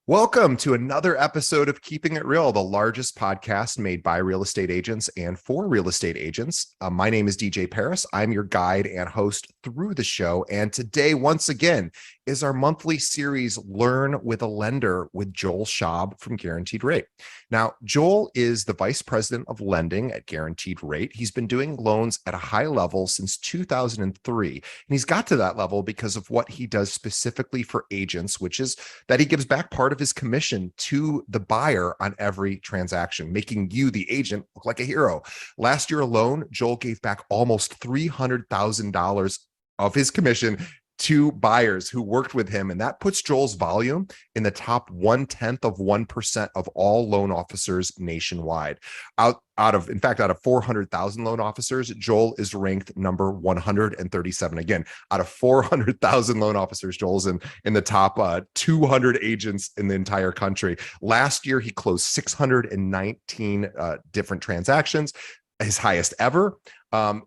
Welcome to another episode of Keeping It Real, the largest podcast made by real estate agents and for real estate agents. My name is DJ Paris. I'm your guide and host through the show. And today, once again, is our monthly series, Learn with a Lender with Joel Schaub from Guaranteed Rate. Now, Joel is the vice president of lending at Guaranteed Rate. He's been doing loans at a high level since 2003. And he's got to that level because of what he does specifically for agents, which is that he gives back part of his commission to the buyer on every transaction, making you, the agent, look like a hero. Last year alone, Joel gave back almost $300,000 of his commission to buyers who worked with him. And that puts Joel's volume in the top 0.1% of all loan officers nationwide. Out of 400,000 loan officers, Joel is ranked number 137. Again, out of 400,000 loan officers, Joel's in the top 200 agents in the entire country. Last year, he closed 619 different transactions, his highest ever.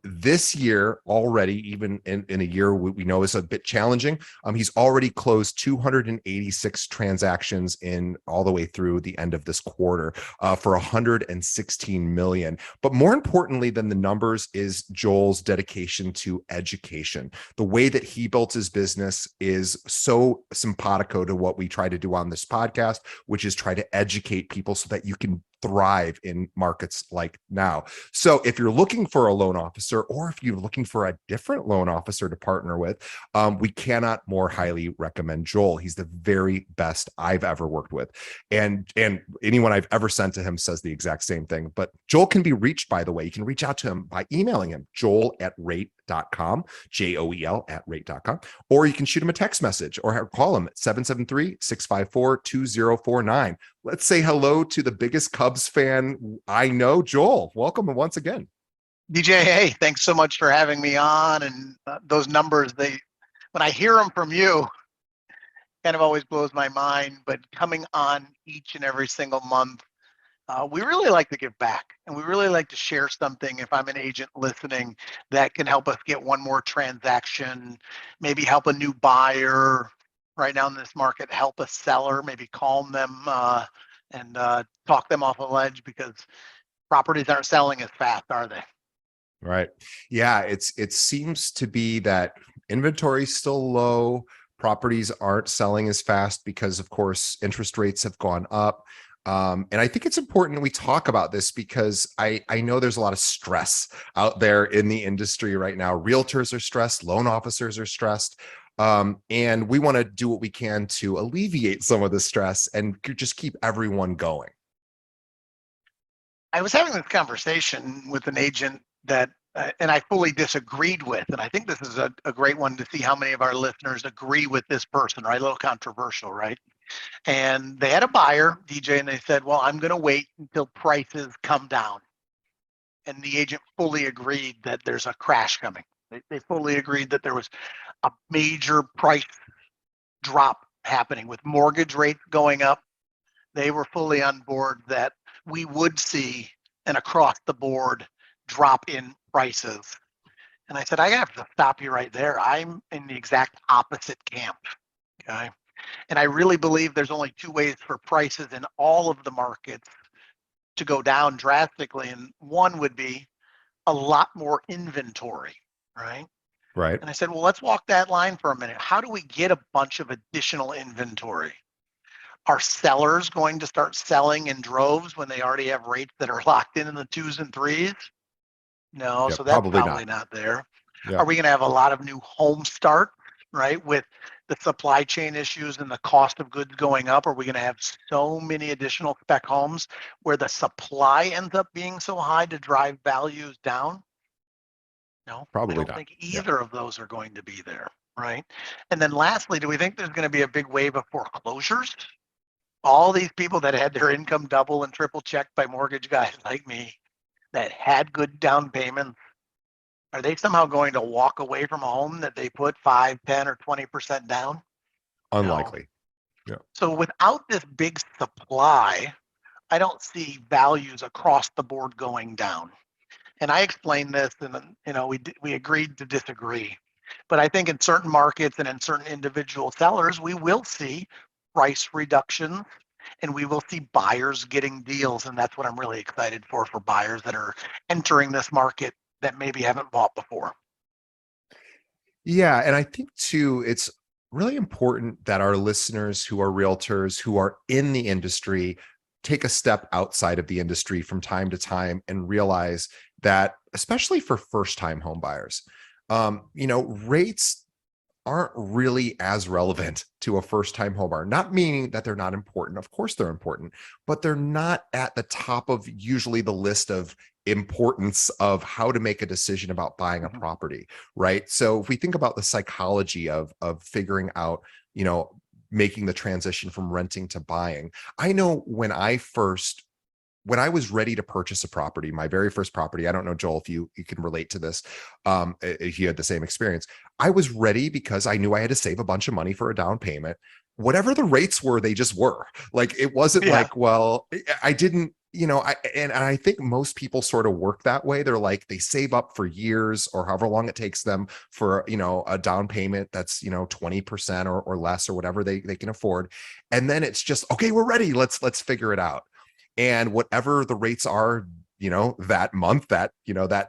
This year already, even in a year we know is a bit challenging, he's already closed 286 transactions in all the way through the end of this quarter for 116 million. But more importantly than the numbers is Joel's dedication to education. The way that he built his business is so simpatico to what we try to do on this podcast, which is try to educate people so that you can thrive in markets like now. So if you're looking for a loan officer, or if you're looking for a different loan officer to partner with, we cannot more highly recommend Joel. He's the very best I've ever worked with. And anyone I've ever sent to him says the exact same thing. But Joel can be reached, by the way. You can reach out to him by emailing him, joel@rate.com, Joel @rate.com, or you can shoot him a text message or call him at 773-654-2049. Let's say hello to the biggest Cubs fan I know, Joel. Welcome once again. DJ, hey, thanks so much for having me on. And those numbers, when I hear them from you, kind of always blows my mind. But coming on each and every single month, we really like to give back, and we really like to share something. If I'm an agent listening, that can help us get one more transaction, maybe help a new buyer right now in this market, help a seller, maybe calm them and talk them off a ledge, because properties aren't selling as fast, are they? Right. Yeah, it seems to be that inventory is still low. Properties aren't selling as fast because, of course, interest rates have gone up. And I think it's important we talk about this because I know there's a lot of stress out there in the industry right now. Realtors are stressed, loan officers are stressed. And we want to do what we can to alleviate some of the stress and just keep everyone going. I was having this conversation with an agent that, and I fully disagreed with, and I think this is a great one to see how many of our listeners agree with this person, right? A little controversial, right? And they had a buyer, DJ, and they said, well, I'm going to wait until prices come down. And the agent fully agreed that there's a crash coming. They fully agreed that there was a major price drop happening with mortgage rates going up. They were fully on board that we would see an across the board drop in prices. And I said, I have to stop you right there. I'm in the exact opposite camp. Okay. And I really believe there's only two ways for prices in all of the markets to go down drastically. And one would be a lot more inventory, right? Right. And I said, well, let's walk that line for a minute. How do we get a bunch of additional inventory? Are sellers going to start selling in droves when they already have rates that are locked in the 2s and 3s? No, Yeah, so that's probably probably not there. Yeah. Are we going to have a lot of new home starts, right? With the supply chain issues and the cost of goods going up, are we going to have so many additional spec homes where the supply ends up being so high to drive values down? No, Probably I don't not. think Yeah. either of those are going to be there, right? And then lastly, do we think there's going to be a big wave of foreclosures? All these people that had their income double and triple checked by mortgage guys like me that had good down payments, are they somehow going to walk away from a home that they put 5, 10, or 20% down? Unlikely. No. Yeah. So without this big supply, I don't see values across the board going down. And I explained this, and we agreed to disagree. But I think in certain markets and in certain individual sellers, we will see price reductions, and we will see buyers getting deals. And that's what I'm really excited for buyers that are entering this market that maybe haven't bought before. Yeah. And I think too, it's really important that our listeners who are realtors, who are in the industry, take a step outside of the industry from time to time and realize that, especially for first time home buyers, rates aren't really as relevant to a first time home buyer. Not meaning that they're not important. Of course they're important, but they're not at the top of usually the list of importance of how to make a decision about buying a property, right? So if we think about the psychology of figuring out, making the transition from renting to buying, I know when I was ready to purchase a property, my very first property, I don't know, Joel, if you can relate to this, if you had the same experience. I was ready because I knew I had to save a bunch of money for a down payment. Whatever the rates were, they just were. Like, it wasn't Yeah. like, well, I didn't, and I think most people sort of work that way. They're like, they save up for years or however long it takes them for, a down payment that's, 20% or less or whatever they can afford. And then it's just, okay, we're ready. Let's figure it out. And whatever the rates are, that month, that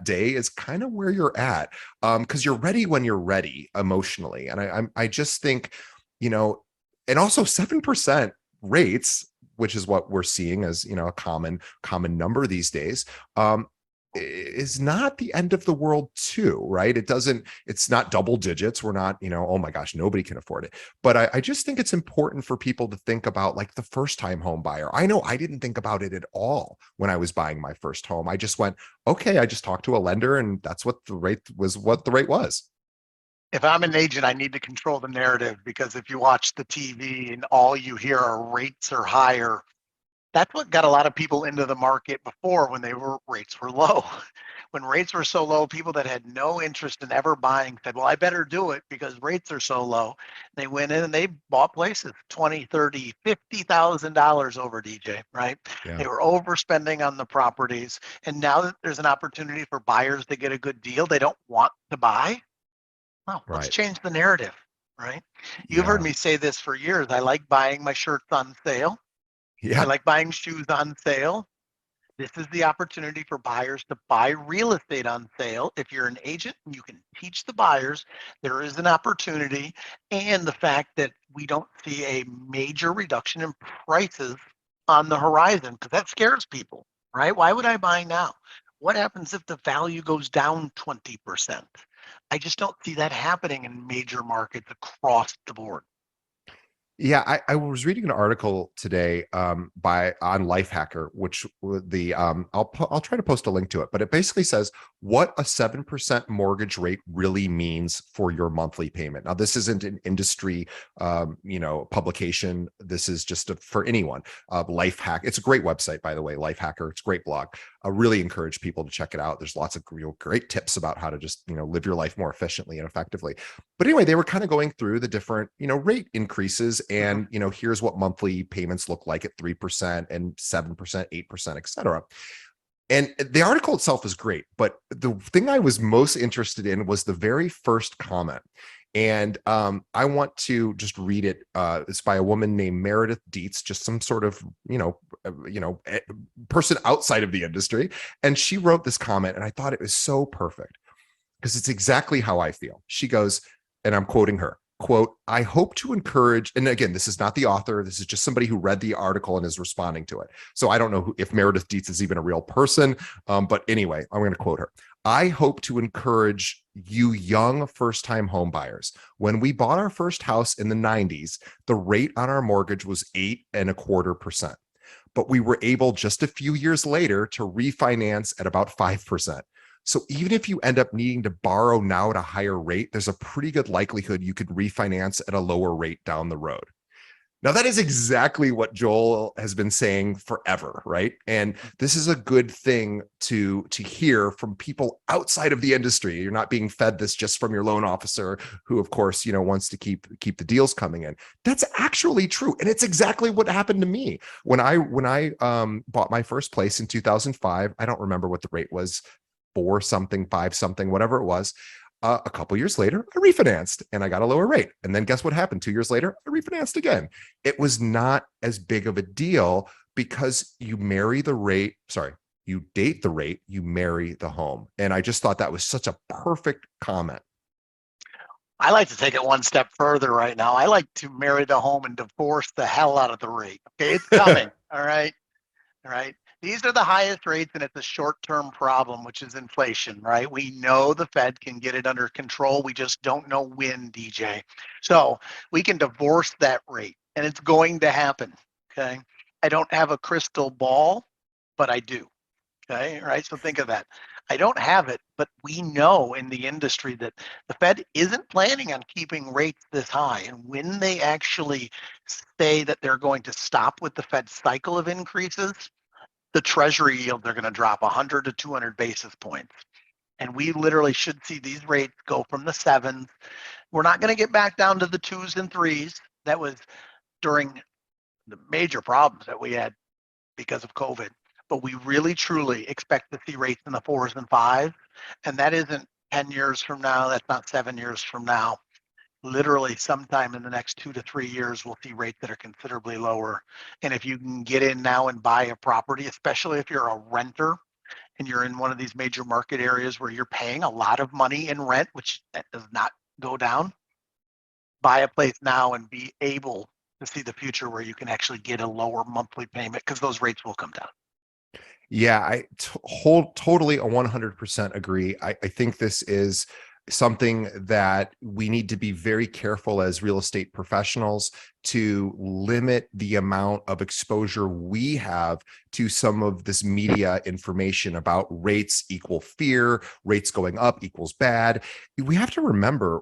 day is kind of where you're at. Because you're ready when you're ready emotionally. And I just think, and also 7% rates, which is what we're seeing as, a common number these days. Is not the end of the world too, right? It's not double digits. We're not, oh my gosh, nobody can afford it. But I just think it's important for people to think about, like, the first time home buyer. I know I didn't think about it at all when I was buying my first home. I just went, okay, I just talked to a lender and that's what the rate was. If I'm an agent, I need to control the narrative, because if you watch the TV and all you hear are rates are higher, that's what got a lot of people into the market before, when rates were low. When rates were so low, people that had no interest in ever buying said, well, I better do it because rates are so low. They went in and they bought places 20, 30, $50,000 over, DJ, right? Yeah. They were overspending on the properties. And now that there's an opportunity for buyers to get a good deal, they don't want to buy. Well, let's Right. change the narrative, right? You've heard Yeah. me say this for years. I like buying my shirts on sale. I Yeah. like buying shoes on sale. This is the opportunity for buyers to buy real estate on sale. If you're an agent and you can teach the buyers, there is an opportunity. And the fact that we don't see a major reduction in prices on the horizon, because that scares people, right? Why would I buy now? What happens if the value goes down 20%? I just don't see that happening in major markets across the board. Yeah, I was reading an article today by on Lifehacker, which the I'll try to post a link to it, but it basically says what a 7% mortgage rate really means for your monthly payment. Now, this isn't an industry publication. This is just for anyone. Lifehack. It's a great website, by the way. Lifehacker. It's a great blog. I really encourage people to check it out. There's lots of great tips about how to just live your life more efficiently and effectively. But anyway, they were kind of going through the different rate increases, Mhm. and here's what monthly payments look like at 3% and 7%, 8%, et cetera. And the article itself is great, but the thing I was most interested in was the very first comment. And I want to just read it. It's by a woman named Meredith Dietz, just some sort of person outside of the industry. And she wrote this comment, and I thought it was so perfect because it's exactly how I feel. She goes, and I'm quoting her, quote, I hope to encourage, and again, this is not the author. This is just somebody who read the article and is responding to it. So I don't know if Meredith Dietz is even a real person. But anyway, I'm going to quote her. I hope to encourage you young first-time home buyers. When we bought our first house in the 90s, the rate on our mortgage was 8.25%. But we were able just a few years later to refinance at about 5%. So even if you end up needing to borrow now at a higher rate, there's a pretty good likelihood you could refinance at a lower rate down the road. Now, that is exactly what Joel has been saying forever, right? And this is a good thing to hear from people outside of the industry. You're not being fed this just from your loan officer, who, of course, wants to keep the deals coming in. That's actually true, and it's exactly what happened to me when I bought my first place in 2005. I don't remember what the rate was, 4 something, 5 something, whatever it was. A couple years later, I refinanced and I got a lower rate. And then guess what happened? 2 years later, I refinanced again. It was not as big of a deal because you marry the rate. Sorry, you date the rate, you marry the home. And I just thought that was such a perfect comment. I like to take it one step further right now. I like to marry the home and divorce the hell out of the rate. Okay, it's coming. All right. All right. These are the highest rates, and it's a short-term problem, which is inflation, right? We know the Fed can get it under control. We just don't know when, DJ. So we can divorce that rate, and it's going to happen. Okay. I don't have a crystal ball, but I do. Okay, right. So think of that. I don't have it, but we know in the industry that the Fed isn't planning on keeping rates this high. And when they actually say that they're going to stop with the Fed cycle of increases, the Treasury yields are going to drop 100 to 200 basis points. And we literally should see these rates go from the sevens. We're not going to get back down to the twos and threes. That was during the major problems that we had because of COVID. But we really truly expect to see rates in the fours and fives. And that isn't 10 years from now. That's not 7 years from now. Literally sometime in the next 2 to 3 years, we'll see rates that are considerably lower. And if you can get in now and buy a property, especially if you're a renter and you're in one of these major market areas where you're paying a lot of money in rent, which that does not go down, buy a place now and be able to see the future where you can actually get a lower monthly payment because those rates will come down. Yeah, totally a 100% agree. I think this is something that we need to be very careful as real estate professionals to limit the amount of exposure we have to some of this media information about rates equal fear, rates going up equals bad. We have to remember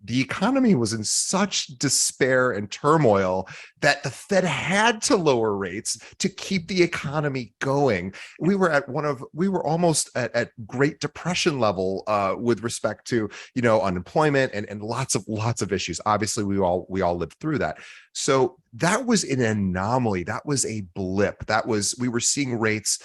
the economy was in such despair and turmoil that the Fed had to lower rates to keep the economy going. We were almost at Great Depression level with respect to, unemployment and lots of issues. Obviously, we all lived through that. So that was an anomaly. That was a blip. We were seeing rates,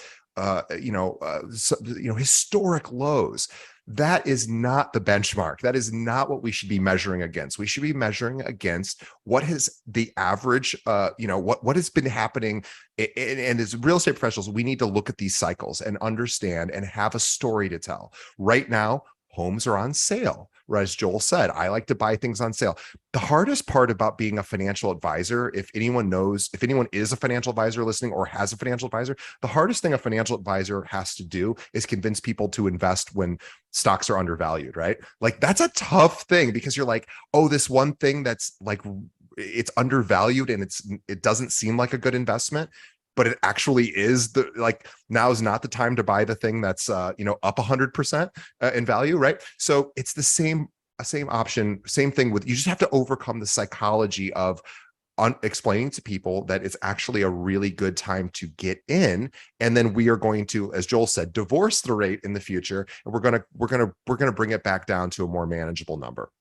historic lows. That is not the benchmark. That is not what we should be measuring against. We should be measuring against what has the average, what has been happening. And as real estate professionals, we need to look at these cycles and understand and have a story to tell. Right now, homes are on sale. Right, as Joel said, I like to buy things on sale. The hardest part about being a financial advisor, if anyone is a financial advisor listening or has a financial advisor, the hardest thing a financial advisor has to do is convince people to invest when stocks are undervalued, right? Like that's a tough thing because you're like, oh, this one thing that's like it's undervalued and it doesn't seem like a good investment, but it actually is. Now is not the time to buy the thing that's up 100% in value, right? So it's the same option, same thing with, you just have to overcome the psychology of explaining to people that it's actually a really good time to get in, and then we are going to, as Joel said, divorce the rate in the future, and we're gonna bring it back down to a more manageable number.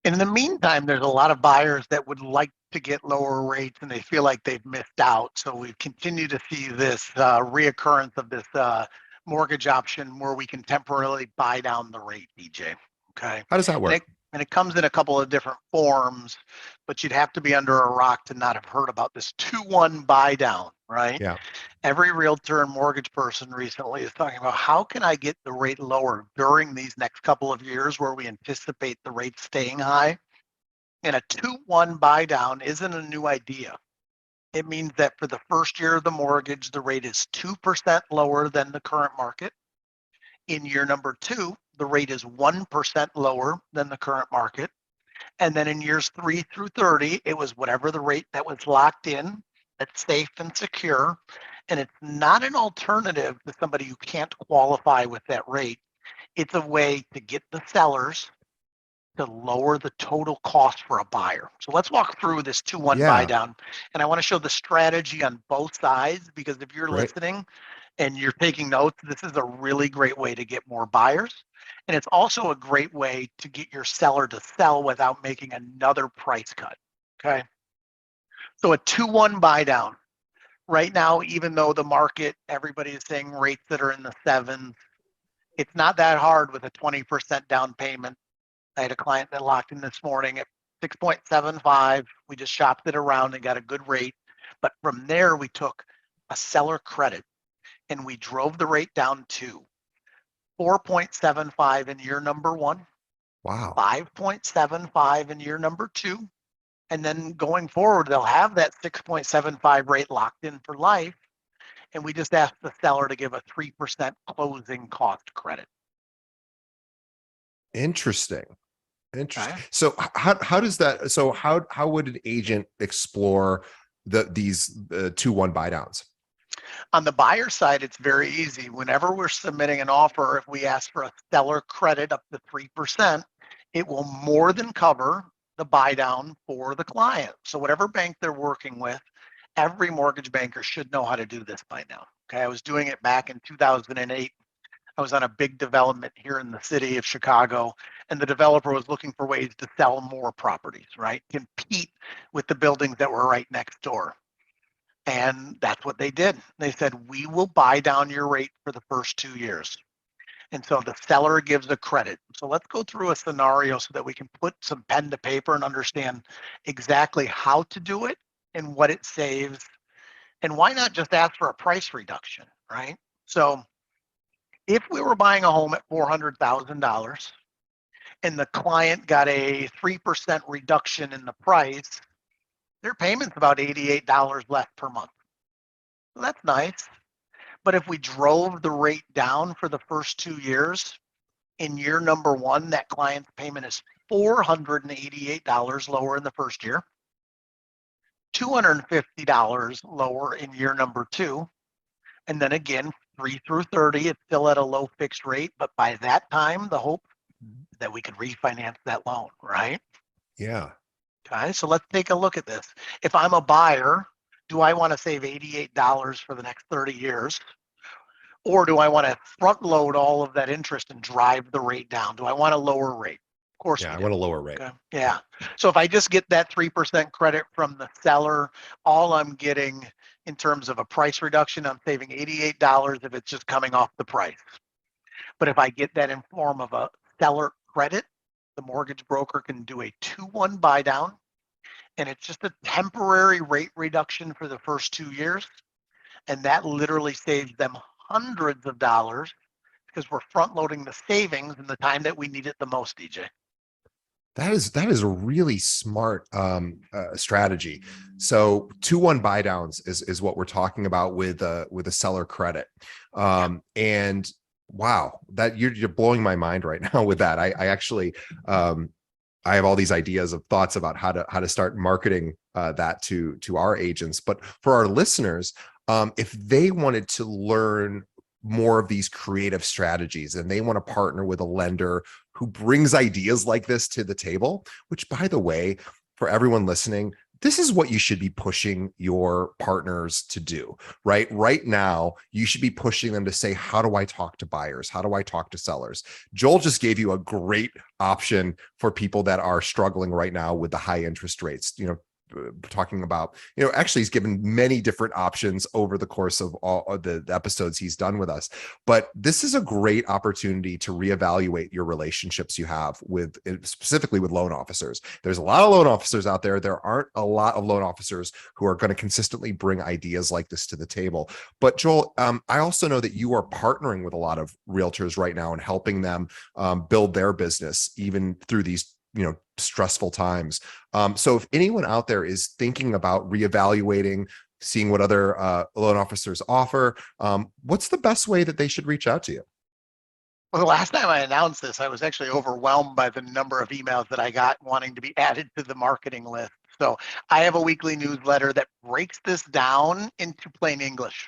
And in the meantime, there's a lot of buyers that would like to get lower rates and they feel like they've missed out. So we continue to see this reoccurrence of this mortgage option where we can temporarily buy down the rate, DJ. Okay. How does that And work? it comes in a couple of different forms, but you'd have to be under a rock to not have heard about this 2-1 buy down, right? Yeah. Every realtor and mortgage person recently is talking about how can I get the rate lower during these next couple of years where we anticipate the rate staying high. And a 2-1 buy down isn't a new idea. It means that for the first year of the mortgage, the rate is 2% lower than the current market. In year number two, the rate is 1% lower than the current market. And then in years 3 through 30, it was whatever the rate that was locked in, that's safe and secure. And it's not an alternative to somebody who can't qualify with that rate. It's a way to get the sellers to lower the total cost for a buyer. So let's walk through this 2-1 buy Yeah. down. And I want to show the strategy on both sides, because if you're Great. listening and you're taking notes, this is a really great way to get more buyers. And it's also a great way to get your seller to sell without making another price cut. Okay. So a 2-1 buy down right now, even though the market, everybody is saying rates that are in the sevens, It's not that hard with a 20% down payment. I had a client that locked in this morning at 6.75. We just shopped it around and got a good rate. But from there, we took a seller credit and we drove the rate down to 4.75 in year number one, Wow. 5.75 in year number two. And then going forward, they'll have that 6.75 rate locked in for life. And we just asked the seller to give a 3% closing cost credit. Interesting. Okay. Interesting. So how does that, so how would an agent explore these 2-1 buy downs? On the buyer side, it's very easy. Whenever we're submitting an offer, if we ask for a seller credit up to 3%, it will more than cover the buy down for the client. So whatever bank they're working with, every mortgage banker should know how to do this by now. Okay. I was doing it back in 2008. I was on a big development here in the city of Chicago, and the developer was looking for ways to sell more properties, right? Compete with the buildings that were right next door. And that's what they did. They said, we will buy down your rate for the first 2 years. And so the seller gives a credit. So let's go through a scenario so that we can put some pen to paper and understand exactly how to do it and what it saves. And why not just ask for a price reduction, right? So if we were buying a home at $400,000 and the client got a 3% reduction in the price, their payment's about $88 less per month. So that's nice. But if we drove the rate down for the first 2 years, in year number one, that client's payment is $488 lower in the first year, $250 lower in year number two, and then again, 3 through 30, it's still at a low fixed rate. But by that time, the hope that we could refinance that loan, right? Yeah. Okay, so let's take a look at this. If I'm a buyer, do I want to save $88 for the next 30 years? Or do I want to front load all of that interest and drive the rate down? Do I want a lower rate? Of course Yeah. we I do. want a lower rate. Okay. Yeah. So if I just get that 3% credit from the seller, all I'm getting in terms of a price reduction, I'm saving $88 if it's just coming off the price. But if I get that in form of a seller credit, the mortgage broker can do a 2-1 buy down, and it's just a temporary rate reduction for the first 2 years. And that literally saves them hundreds of dollars because we're front loading the savings in the time that we need it the most, DJ. That is a really smart strategy. So 2-1 buy downs is what we're talking about with a seller credit. And wow, that you're blowing my mind right now with that. I actually I have all these ideas of thoughts about how to start marketing that to our agents. But for our listeners, if they wanted to learn more of these creative strategies and they want to partner with a lender who brings ideas like this to the table, which by the way, for everyone listening, this is what you should be pushing your partners to do, right? Right now, you should be pushing them to say, how do I talk to buyers? How do I talk to sellers? Joel just gave you a great option for people that are struggling right now with the high interest rates. Talking about, actually he's given many different options over the course of all of the episodes he's done with us. But this is a great opportunity to reevaluate your relationships you have with, specifically with loan officers. There's a lot of loan officers out there. There aren't a lot of loan officers who are going to consistently bring ideas like this to the table. But Joel, I also know that you are partnering with a lot of realtors right now and helping them build their business even through these stressful times. So if anyone out there is thinking about reevaluating, seeing what other loan officers offer, what's the best way that they should reach out to you? Well, the last time I announced this, I was actually overwhelmed by the number of emails that I got wanting to be added to the marketing list. So I have a weekly newsletter that breaks this down into plain English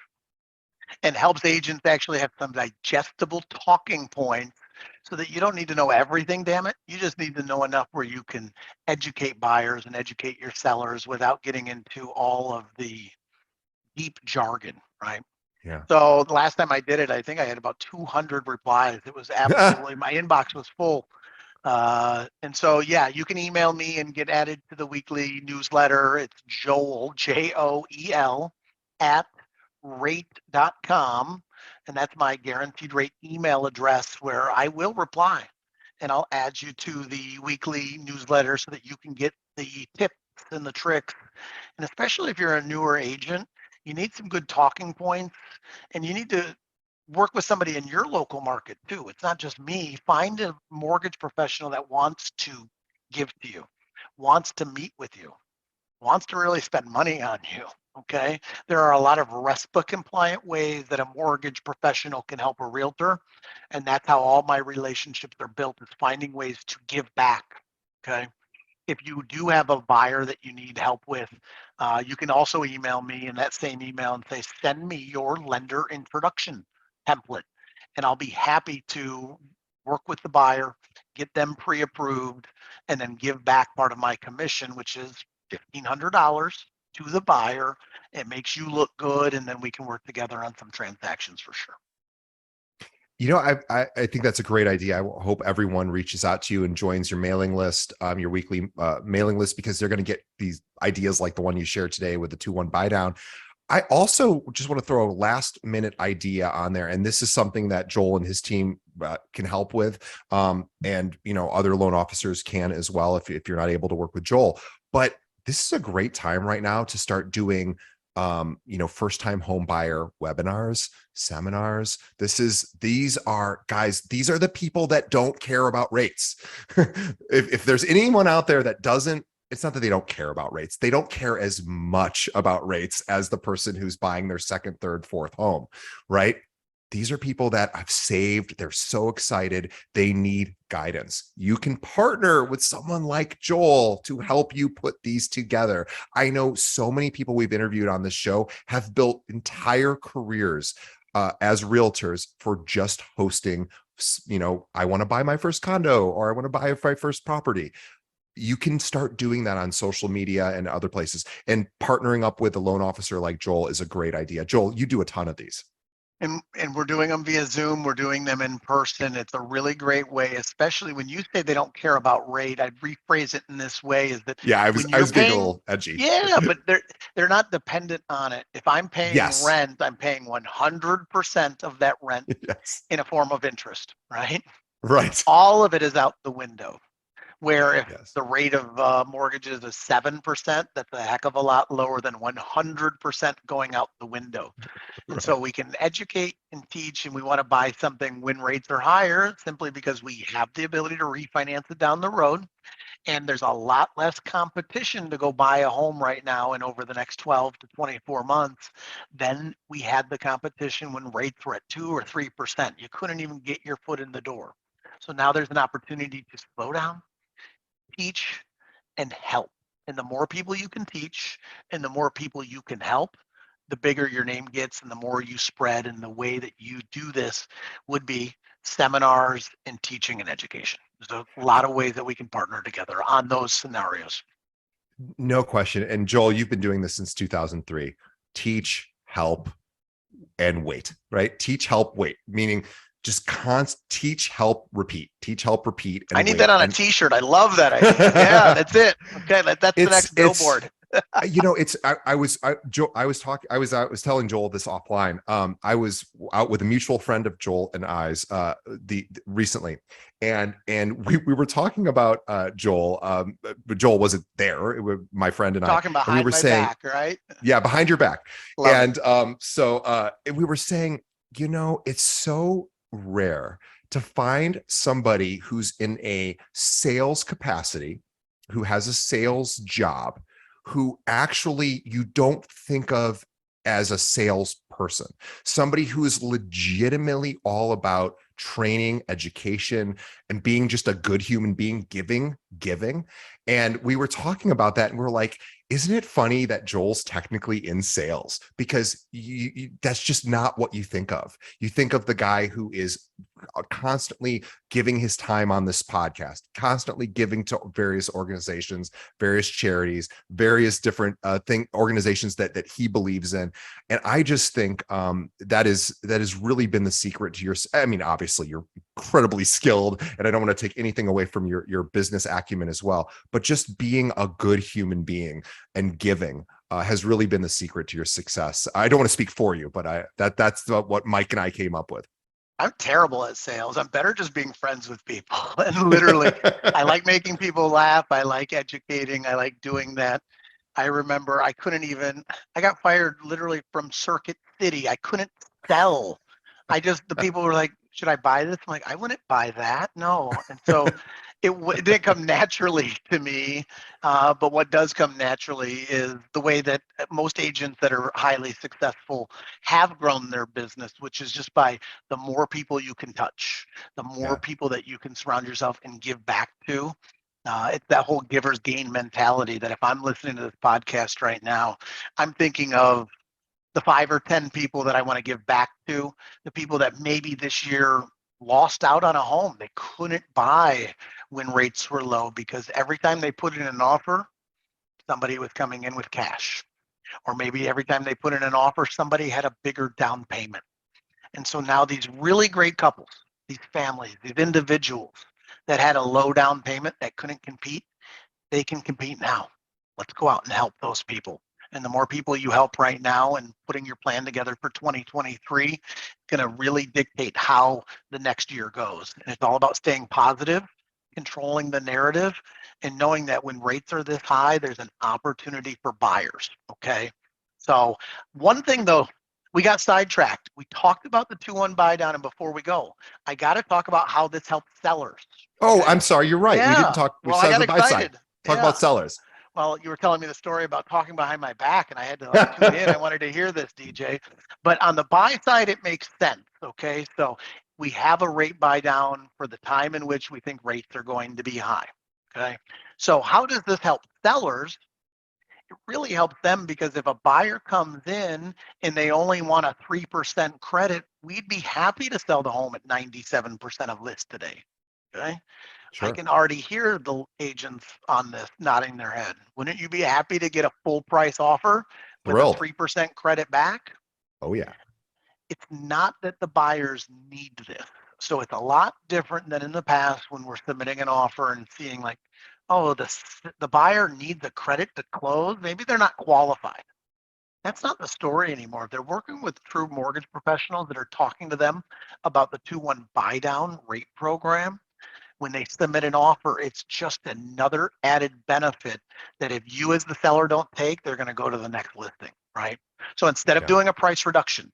and helps agents actually have some digestible talking points so that you don't need to know everything, damn it. You just need to know enough where you can educate buyers and educate your sellers without getting into all of the deep jargon, right? Yeah. So the last time I did it, I think I had about 200 replies. It was absolutely, my inbox was full. And so, yeah, you can email me and get added to the weekly newsletter. It's Joel, Joel, at rate.com. And that's my guaranteed rate email address where I will reply. And I'll add you to the weekly newsletter so that you can get the tips and the tricks. And especially if you're a newer agent, you need some good talking points, and you need to work with somebody in your local market too. It's not just me. Find a mortgage professional that wants to give to you, wants to meet with you, wants to really spend money on you. Okay. There are a lot of RESPA compliant ways that a mortgage professional can help a realtor. And that's how all my relationships are built, is finding ways to give back. Okay. If you do have a buyer that you need help with, you can also email me in that same email and say, send me your lender introduction template. And I'll be happy to work with the buyer, get them pre-approved, and then give back part of my commission, which is $1,500 to the buyer. It makes you look good, and then we can work together on some transactions for sure. You know, I think that's a great idea. I hope everyone reaches out to you and joins your mailing list, your weekly mailing list, because they're going to get these ideas like the one you shared today with the 2-1 buy down. I also just want to throw a last minute idea on there. And this is something that Joel and his team can help with. And, you know, other loan officers can as well, if you're not able to work with Joel. But this is a great time right now to start doing you know, first time home buyer webinars, seminars. These are the people that don't care about rates. If there's anyone out there that doesn't, it's not that they don't care about rates. They don't care as much about rates as the person who's buying their second, third, fourth home, right? These are people that I've saved. They're so excited. They need guidance. You can partner with someone like Joel to help you put these together. I know so many people we've interviewed on this show have built entire careers as realtors for just hosting, you know, I want to buy my first condo, or I want to buy my first property. You can start doing that on social media and other places, and partnering up with a loan officer like Joel is a great idea. Joel, you do a ton of these. And we're doing them via Zoom. We're doing them in person. It's a really great way, especially when you say they don't care about rate. I'd rephrase it in this way: is that Yeah, when I you're was getting a paying, little edgy. yeah, but they're not dependent on it. If I'm paying Yes. rent, I'm paying 100% of that rent Yes. in a form of interest, right? Right. All of it is out the window. Where if Yes. the rate of mortgages is 7%, that's a heck of a lot lower than 100% going out the window. And so Right. we can educate and teach, and we want to buy something when rates are higher, simply because we have the ability to refinance it down the road. And there's a lot less competition to go buy a home right now and over the next 12 to 24 months than we had the competition when rates were at 2 or 3%. You couldn't even get your foot in the door. So now there's an opportunity to slow down, teach, and help. And the more people you can teach and the more people you can help, the bigger your name gets and the more you spread. And the way that you do this would be seminars and teaching and education. There's a lot of ways that we can partner together on those scenarios. No question. And Joel, you've been doing this since 2003. Teach, help, and wait, right? Teach, help, wait, meaning just teach, help, repeat, teach, help, repeat. And I need wait. that on a t-shirt. I love that idea. Yeah, that's it. Okay, that's the next billboard. You know, I was telling Joel this offline. I was out with a mutual friend of Joel and I's recently, and we were talking about Joel, but Joel wasn't there. It was my friend and Talking I, and we behind were my saying, back, right? yeah, behind your back. Love And it. so we were saying, you know, it's so rare to find somebody who's in a sales capacity, who has a sales job, who actually you don't think of as a salesperson, somebody who is legitimately all about training, education, and being just a good human being, giving. And we were talking about that, and we're like, isn't it funny that Joel's technically in sales? Because that's just not what you think of. You think of the guy who is constantly giving his time on this podcast, constantly giving to various organizations, various charities, various different organizations that he believes in. And I just think that has really been the secret to your, I mean, obviously you're incredibly skilled, and I don't want to take anything away from your business acumen as well, but just being a good human being and giving has really been the secret to your success. I don't want to speak for you, but that's what Mike and I came up with. I'm terrible at sales. I'm better just being friends with people. And literally, I like making people laugh. I like educating. I like doing that. I remember I got fired literally from Circuit City. I couldn't sell. The people were like, should I buy this? I'm like, I wouldn't buy that. No. And so it didn't come naturally to me. But what does come naturally is the way that most agents that are highly successful have grown their business, which is just by the more people you can touch, the more Yeah. people that you can surround yourself and give back to. It's that whole giver's gain mentality that if I'm listening to this podcast right now, I'm thinking of the 5 or 10 people that I want to give back to, the people that maybe this year lost out on a home. They couldn't buy when rates were low because every time they put in an offer, somebody was coming in with cash. Or maybe every time they put in an offer, somebody had a bigger down payment. And so now these really great couples, these families, these individuals that had a low down payment that couldn't compete, they can compete now. Let's go out and help those people. And the more people you help right now and putting your plan together for 2023, it's going to really dictate how the next year goes. And it's all about staying positive, controlling the narrative, and knowing that when rates are this high, there's an opportunity for buyers. Okay. So, one thing though, we got sidetracked. We talked about the 2-1 buy down, and before we go, I got to talk about how this helps sellers. Oh, Okay? I'm sorry. You're right. We didn't Yeah. talk. We Well, I said got the buy side. excited. Talk Yeah. about sellers. Well, you were telling me the story about talking behind my back, and I had to like tune in. I wanted to hear this, DJ. But on the buy side, it makes sense. Okay. So we have a rate buy down for the time in which we think rates are going to be high. Okay. So how does this help sellers? It really helps them because if a buyer comes in and they only want a 3% credit, we'd be happy to sell the home at 97% of list today. Okay. I Sure. can already hear the agents on this nodding their head. Wouldn't you be happy to get a full price offer with a Thrilled. 3% credit back? Oh yeah. It's not that the buyers need this. So it's a lot different than in the past when we're submitting an offer and seeing like, oh, the buyer needs a credit to close. Maybe they're not qualified. That's not the story anymore. They're working with true mortgage professionals that are talking to them about the 2-1 buy down rate program. When they submit an offer, it's just another added benefit that if you as the seller don't take, they're going to go to the next listing, right? So instead of Yeah. doing a price reduction,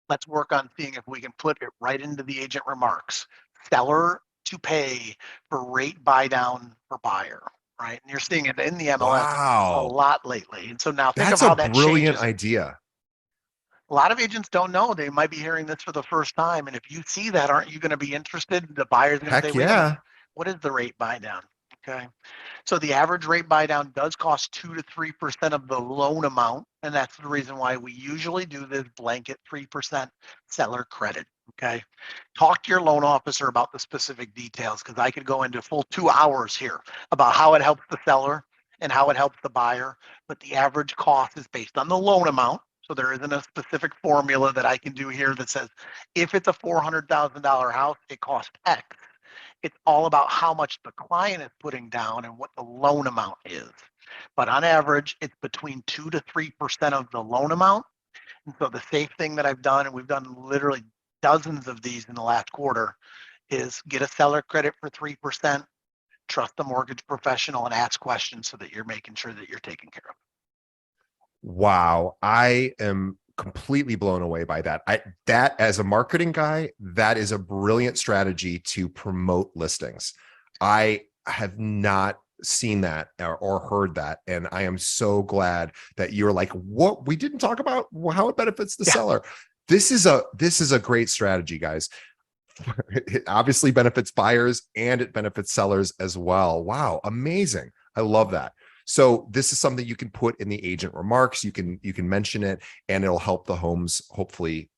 let's work on seeing if we can put it right into the agent remarks. Seller to pay for rate buy down for buyer, right? And you're seeing it in the MLS a Wow. lot lately. And so now think of That's a how that brilliant changes. idea. A lot of agents don't know. They might be hearing this for the first time. And if you see that, aren't you going to be interested? The buyer's going to say, Heck wait a minute, yeah. what is the rate buy down? Okay. So the average rate buy down does cost 2 to 3% of the loan amount. And that's the reason why we usually do this blanket 3% seller credit. Okay. Talk to your loan officer about the specific details because I could go into full 2 hours here about how it helps the seller and how it helps the buyer. But the average cost is based on the loan amount. So there isn't a specific formula that I can do here that says if it's a $400,000 house, it costs X. It's all about how much the client is putting down and what the loan amount is. But on average, it's between 2 to 3% of the loan amount. And so the safe thing that I've done, and we've done literally dozens of these in the last quarter, is get a seller credit for 3%, trust the mortgage professional, and ask questions so that you're making sure that you're taken care of. Wow. I am completely blown away by that. That as a marketing guy, that is a brilliant strategy to promote listings. I have not seen that or heard that. And I am so glad that you're like, what we didn't talk about how it benefits the Yeah. seller. This is a great strategy, guys. It obviously benefits buyers and it benefits sellers as well. Wow, amazing. I love that. So this is something you can put in the agent remarks. You can mention it, and it'll help the homes hopefully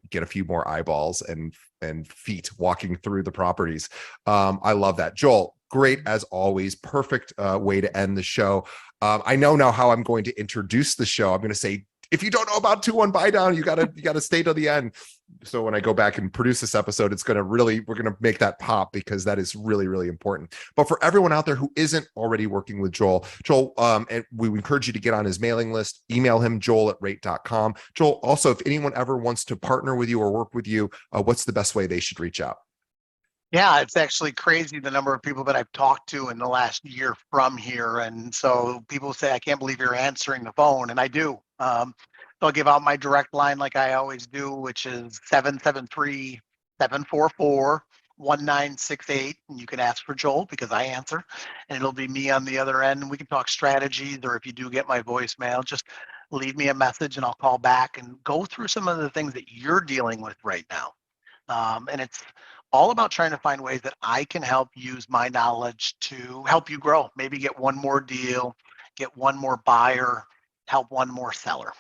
get a few more eyeballs and feet walking through the properties. I love that. Joel, great as always. Perfect way to end the show. I know now how I'm going to introduce the show. I'm going to say, if you don't know about 2-1 buy down, you gotta stay to the end. So when I go back and produce this episode, we're gonna make that pop, because that is really, really important. But for everyone out there who isn't already working with Joel, and we encourage you to get on his mailing list. Email him, joel@rate.com. Joel, also, if anyone ever wants to partner with you or work with you, what's the best way they should reach out? Yeah, it's actually crazy the number of people that I've talked to in the last year from here. And so people say, I can't believe you're answering the phone. And I do. So I'll give out my direct line like I always do, which is 773-744-1968. And you can ask for Joel because I answer, and it'll be me on the other end. And we can talk strategies, or if you do get my voicemail, just leave me a message and I'll call back and go through some of the things that you're dealing with right now. And it's all about trying to find ways that I can help use my knowledge to help you grow. Maybe get one more deal, get one more buyer, help one more seller.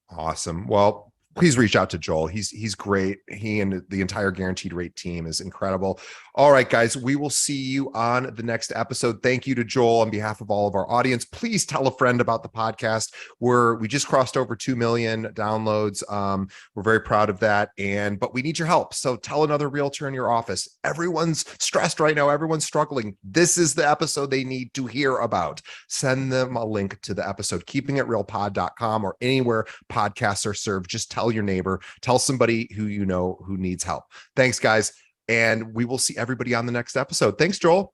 Awesome. Well, please reach out to Joel. He's great. He and the entire Guaranteed Rate team is incredible. All right, guys, we will see you on the next episode. Thank you to Joel on behalf of all of our audience. Please tell a friend about the podcast. We just crossed over 2 million downloads. We're very proud of that. But we need your help. So tell another realtor in your office. Everyone's stressed right now. Everyone's struggling. This is the episode they need to hear about. Send them a link to the episode, keepingitrealpod.com, or anywhere podcasts are served. Just tell your neighbor, tell somebody who you know who needs help. Thanks, guys. And we will see everybody on the next episode. Thanks, Joel.